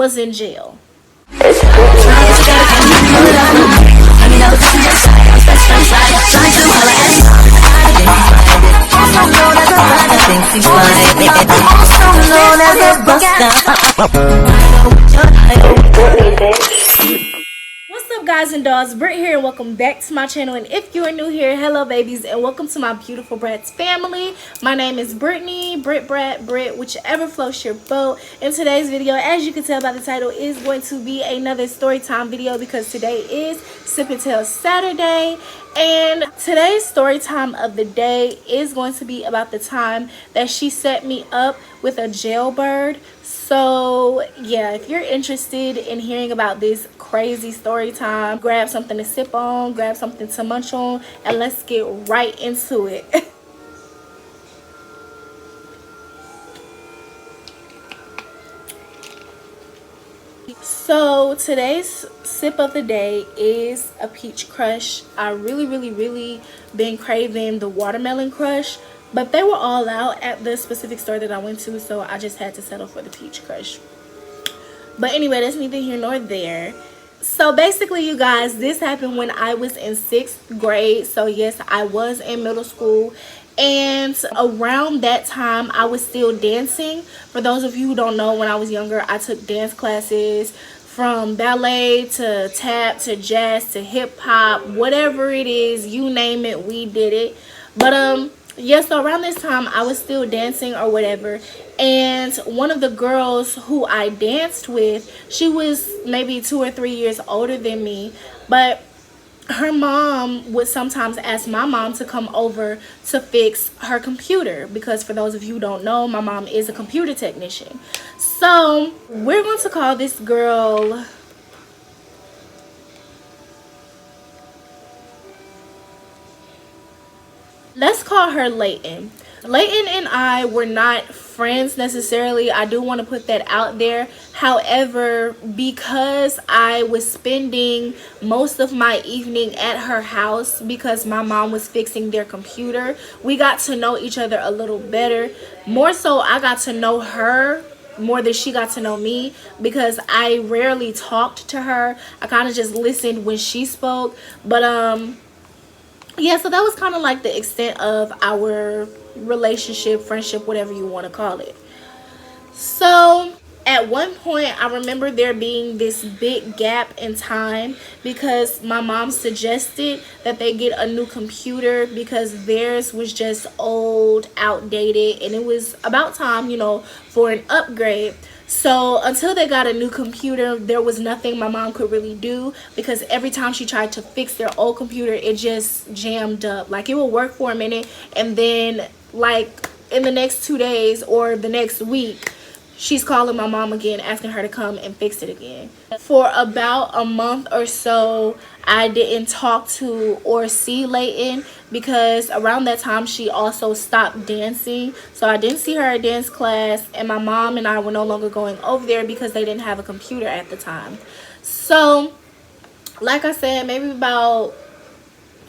was in jail. What's up, guys and dolls? Britt here, and welcome back to my channel. And if you are new here, hello babies, and welcome to my beautiful brats family. My name is Brittany, Britt, Brat, Britt, whichever floats your boat. In today's video, as you can tell by the title, is going to be another story time video because today is Sip and Tell Saturday. And today's story time of the day is going to be about the time that she set me up with a jailbird. So yeah, if you're interested in hearing about this crazy story time, grab something to sip on, grab something to munch on, and let's get right into it. So today's sip of the day is a peach crush. I really been craving the watermelon crush, but they were all out at the specific store that I went to, so I just had to settle for the peach crush. But anyway, that's neither here nor there. So basically, you guys, this happened when I was in 6th grade. So yes, I was in middle school. And around that time, I was still dancing. For those of you who don't know, when I was younger, I took dance classes from ballet to tap to jazz to hip hop, whatever it is, you name it, we did it. But yeah, so around this time I was still dancing or whatever, and one of the girls who I danced with, she was maybe 2 or 3 years older than me, but her mom would sometimes ask my mom to come over to fix her computer, because for those of you who don't know, my mom is a computer technician. So we're going to call this girl, let's call her Layton. Layton and I were not friends necessarily. I do want to put that out there. However, because I was spending most of my evening at her house because my mom was fixing their computer, we got to know each other a little better. More so, I got to know her more than she got to know me, because I rarely talked to her. I kind of just listened when she spoke. But yeah, so that was kind of like the extent of our relationship, friendship, whatever you want to call it. So at one point, I remember there being this big gap in time because my mom suggested that they get a new computer because theirs was just old, outdated, and it was about time, you know, for an upgrade. So until they got a new computer, there was nothing my mom could really do, because every time she tried to fix their old computer, it just jammed up. Like, it would work for a minute, and then like in the next 2 days or the next week, she's calling my mom again, asking her to come and fix it again. For about a month or so, I didn't talk to or see Layton, because around that time she also stopped dancing. So I didn't see her at dance class, and my mom and I were no longer going over there because they didn't have a computer at the time. So like I said, maybe about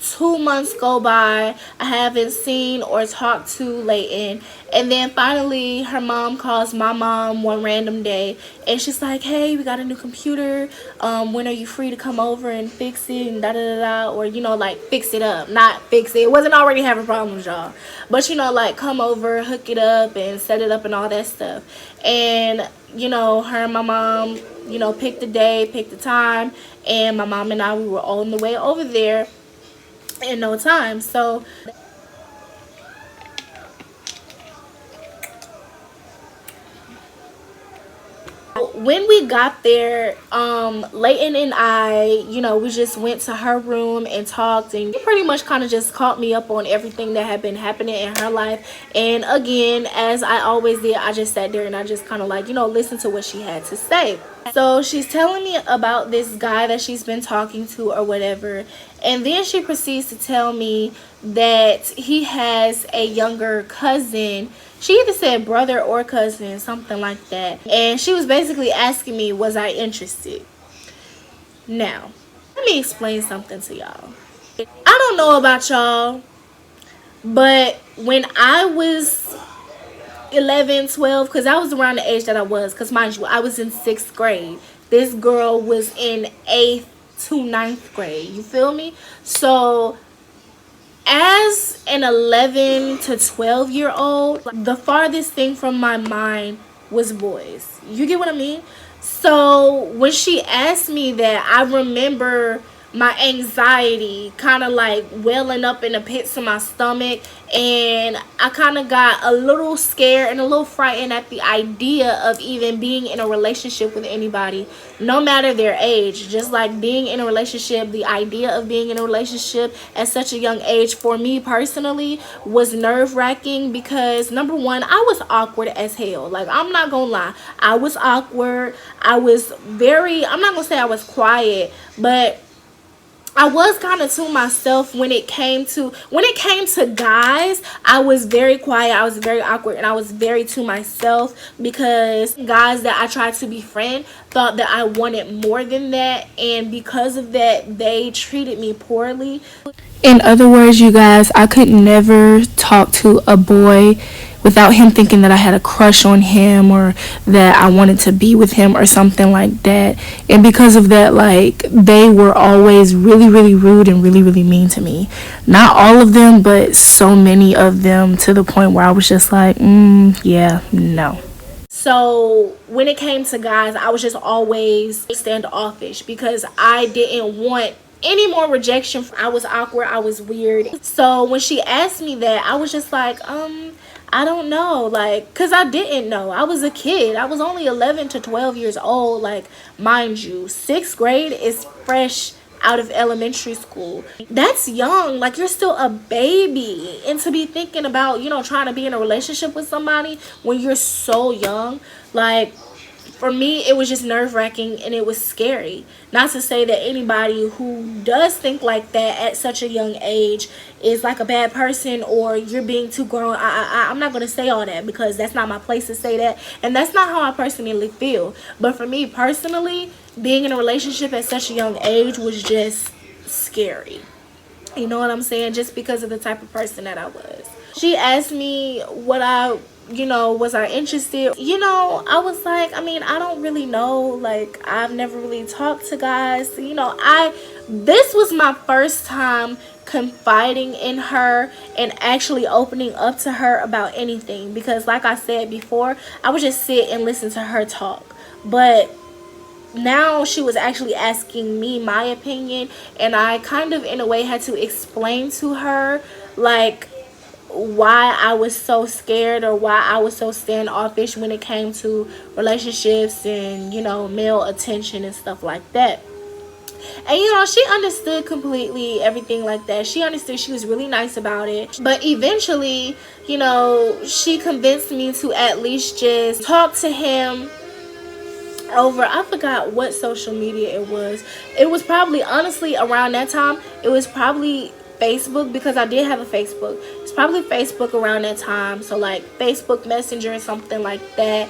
2 months go by, I haven't seen or talked to Layton, and then finally her mom calls my mom one random day, and she's like, hey, we got a new computer, when are you free to come over and fix it, and da da da da, or, you know, like, fix it up, not fix it, it wasn't already having problems, y'all, but, you know, like, come over, hook it up and set it up and all that stuff. And, you know, her and my mom, you know, picked the day, picked the time, and my mom and I, we were on the way over there in no time. So when we got there, Layton and I, you know, we just went to her room and talked, and she pretty much kind of just caught me up on everything that had been happening in her life. And again, as I always did, I just sat there and I just kind of, like, you know, listened to what she had to say. So she's telling me about this guy that she's been talking to or whatever, and then she proceeds to tell me that he has a younger cousin. She either said brother or cousin, something like that. And she was basically asking me, was I interested? Now, let me explain something to y'all. I don't know about y'all, but when I was 11, 12, because I was around the age that I was, because mind you, I was in 6th grade. This girl was in 8th to 9th grade. You feel me? So as an 11 to 12-year-old, the farthest thing from my mind was boys. You get what I mean? So when she asked me that, I remember my anxiety kind of like welling up in the pits of my stomach, and I kind of got a little scared and a little frightened at the idea of even being in a relationship with anybody, no matter their age. Just like being in a relationship, the idea of being in a relationship at such a young age for me personally was nerve-wracking, because number one, I was awkward as hell. Like, I'm not gonna lie, I was awkward. I was very, I'm not gonna say I was quiet, but I was kind of to myself when it came to guys. I was very quiet, I was very awkward, and I was very to myself, because guys that I tried to befriend thought that I wanted more than that, and because of that, they treated me poorly. In other words, you guys, I could never talk to a boy without him thinking that I had a crush on him, or that I wanted to be with him or something like that. And because of that, like, they were always really, really rude and really, really mean to me. Not all of them, but so many of them, to the point where I was just like, yeah, no. So when it came to guys, I was just always standoffish, because I didn't want any more rejection. I was awkward, I was weird. So when she asked me that, I was just like, I don't know, like, because I didn't know. I was a kid. I was only 11 to 12 years old. Like, mind you, 6th grade is fresh out of elementary school. That's young. Like, you're still a baby. And to be thinking about, trying to be in a relationship with somebody when you're so young, like, for me, it was just nerve-wracking and it was scary. Not to say that anybody who does think like that at such a young age is like a bad person, or you're being too grown. I'm not going to say all that, because that's not my place to say that. And that's not how I personally feel. But for me personally, being in a relationship at such a young age was just scary. You know what I'm saying? Just because of the type of person that I was. She asked me what was I interested? I was like, I don't really know. Like, I've never really talked to guys. This was my first time confiding in her and actually opening up to her about anything, because like I said before, I would just sit and listen to her talk. But now she was actually asking me my opinion, and I kind of in a way had to explain to her, like, why I was so scared, or why I was so standoffish when it came to relationships and male attention and stuff like that. And she understood completely everything like that. She understood. She was really nice about it. But eventually, she convinced me to at least just talk to him over, I forgot what social media it was. It was probably, honestly, around that time, it was probably Facebook, because I did have a Facebook. It's probably Facebook around that time. So like Facebook Messenger or something like that.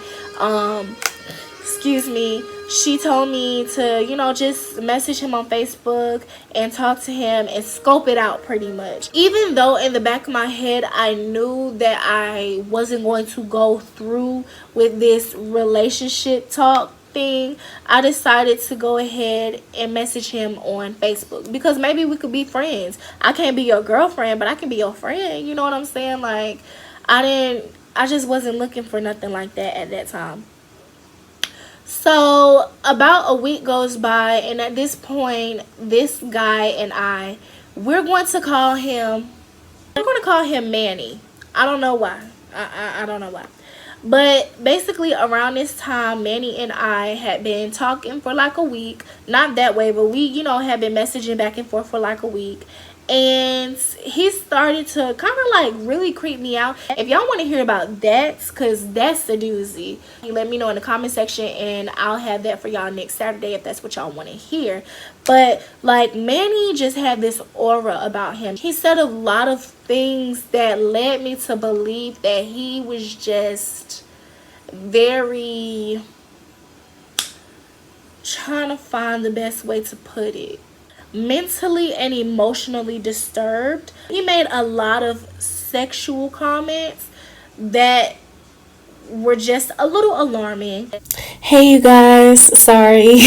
Excuse me. She told me to, just message him on Facebook and talk to him and scope it out pretty much. Even though in the back of my head, I knew that I wasn't going to go through with this relationship talk thing, I decided to go ahead and message him on Facebook, because maybe we could be friends. I can't be your girlfriend, but I can be your friend. You know what I'm saying? Like, I just wasn't looking for nothing like that at that time. So about a week goes by, and at this point, this guy and we're going to call him Manny. I don't know why. I don't know why. But basically around this time, Manny and I had been talking for like a week. Not that way, but we, had been messaging back and forth for like a week. And he started to kind of like really creep me out. If y'all want to hear about that, because that's a doozy, you let me know in the comment section, and I'll have that for y'all next Saturday if that's what y'all want to hear. But like, Manny just had this aura about him. He said a lot of things that led me to believe that he was just very, trying to find the best way to put it, mentally and emotionally disturbed. He made a lot of sexual comments that were just a little alarming. Hey you guys, sorry.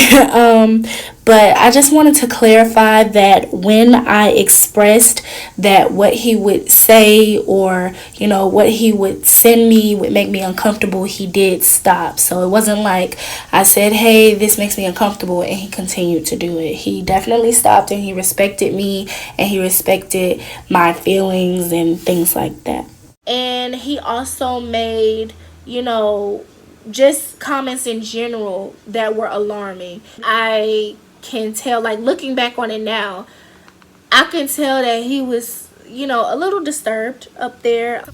But I just wanted to clarify that when I expressed that what he would say or, what he would send me would make me uncomfortable, he did stop. So it wasn't like I said, hey, this makes me uncomfortable, and he continued to do it. He definitely stopped, and he respected me, and he respected my feelings and things like that. And he also made, you know, just comments in general that were alarming. I can tell, like looking back on it now, I can tell that he was, a little disturbed up there.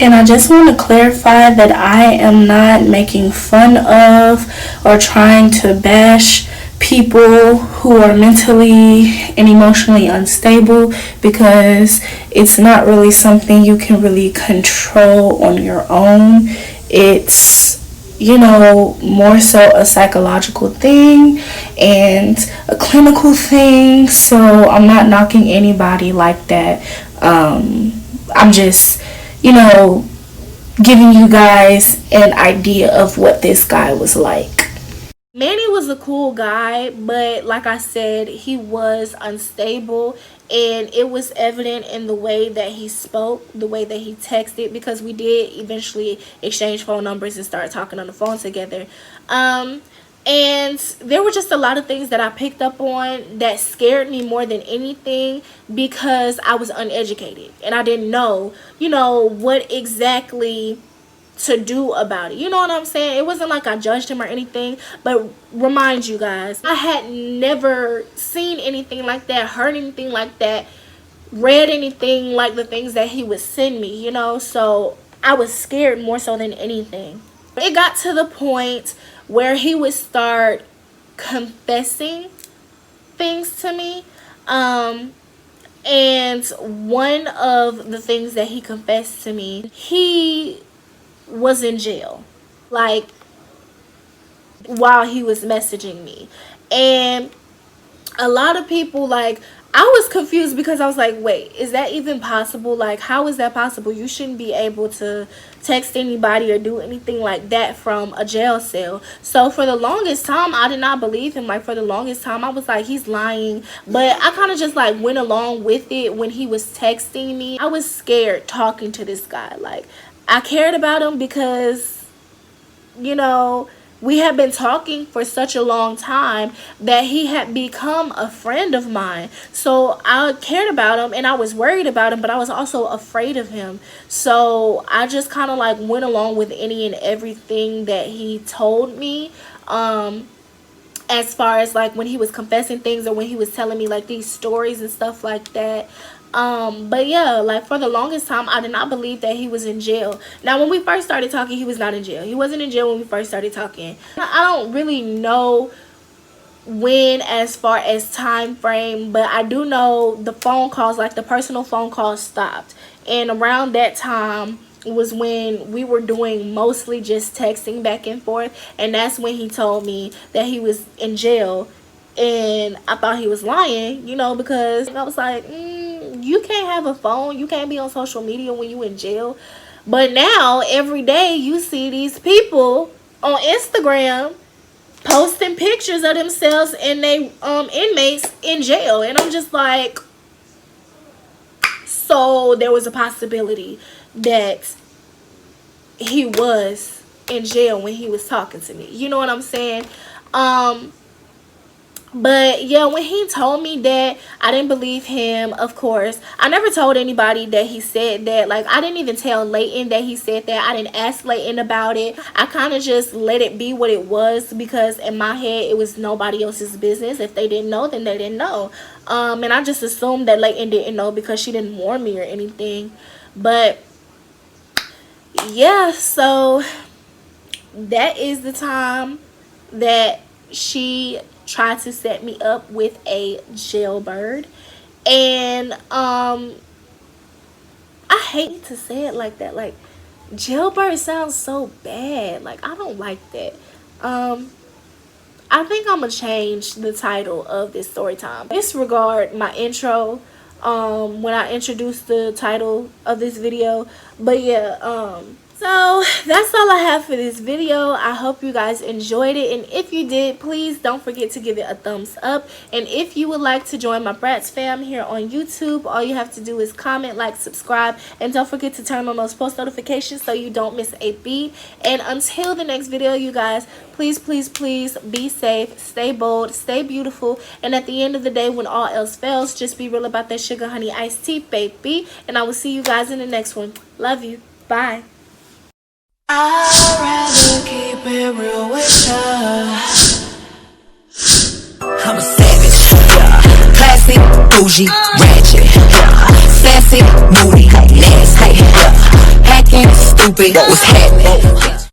And I just want to clarify that I am not making fun of or trying to bash people who are mentally and emotionally unstable, because it's not really something you can really control on your own. It's more so a psychological thing and a clinical thing. So I'm not knocking anybody like that. I'm just, giving you guys an idea of what this guy was like. Manny was a cool guy, but like I said, he was unstable, and it was evident in the way that he spoke, the way that he texted, because we did eventually exchange phone numbers and start talking on the phone together. And there were just a lot of things that I picked up on that scared me more than anything, because I was uneducated and I didn't know, what exactly to do about it. You know what I'm saying? It wasn't like I judged him or anything, but remind you guys, I had never seen anything like that, heard anything like that, read anything like the things that he would send me, so I was scared more so than anything. It got to the point where he would start confessing things to me. And one of the things that he confessed to me, he was in jail, like, while he was messaging me. And a lot of people, like, I was confused, because I was like, wait, is that even possible? Like, how is that possible? You shouldn't be able to text anybody or do anything like that from a jail cell. So for the longest time, I did not believe him. Like, for the longest time, I was like, he's lying. But I kind of just like went along with it when he was texting me. I was scared talking to this guy. Like, I cared about him because, we had been talking for such a long time that he had become a friend of mine. So I cared about him and I was worried about him, but I was also afraid of him. So I just kind of like went along with any and everything that he told me. As far as like when he was confessing things or when he was telling me like these stories and stuff like that. But yeah, like for the longest time, I did not believe that he was in jail. Now, when we first started talking, he was not in jail. He wasn't in jail when we first started talking. I don't really know when as far as time frame, but I do know the phone calls, like the personal phone calls, stopped. And around that time was when we were doing mostly just texting back and forth, and that's when he told me that he was in jail. And I thought he was lying, because I was like, you can't have a phone, you can't be on social media when you in jail. But now every day you see these people on Instagram posting pictures of themselves and they inmates in jail, and I'm just like, so there was a possibility that he was in jail when he was talking to me. You know what I'm saying? But yeah, when he told me that, I didn't believe him, of course. I never told anybody that he said that. Like, I didn't even tell Leighton that he said that. I didn't ask Leighton about it. I kind of just let it be what it was, because in my head, it was nobody else's business. If they didn't know, then they didn't know. And I just assumed that Leighton didn't know because she didn't warn me or anything. But yeah, so that is the time that she tried to set me up with a jailbird. And I hate to say it like that. Like, jailbird sounds so bad. Like, I don't like that. I think I'm gonna change the title of this story time. Disregard my intro when I introduced the title of this video. But yeah, So that's all I have for this video. I hope you guys enjoyed it, and if you did, please don't forget to give it a thumbs up. And if you would like to join my R.A.T.S fam here on YouTube, all you have to do is comment, like, subscribe, and don't forget to turn on those post notifications so you don't miss a beat. And until the next video, you guys, please be safe, stay bold, stay beautiful, and at the end of the day, when all else fails, just be real about that sugar honey iced tea, baby. And I will see you guys in the next one. Love you. Bye. I'd rather keep it real with ya. I'm a savage, yeah. Classy, bougie, ratchet, yeah. Sassy, moody, nasty, yeah. Hacking, stupid, what's happening?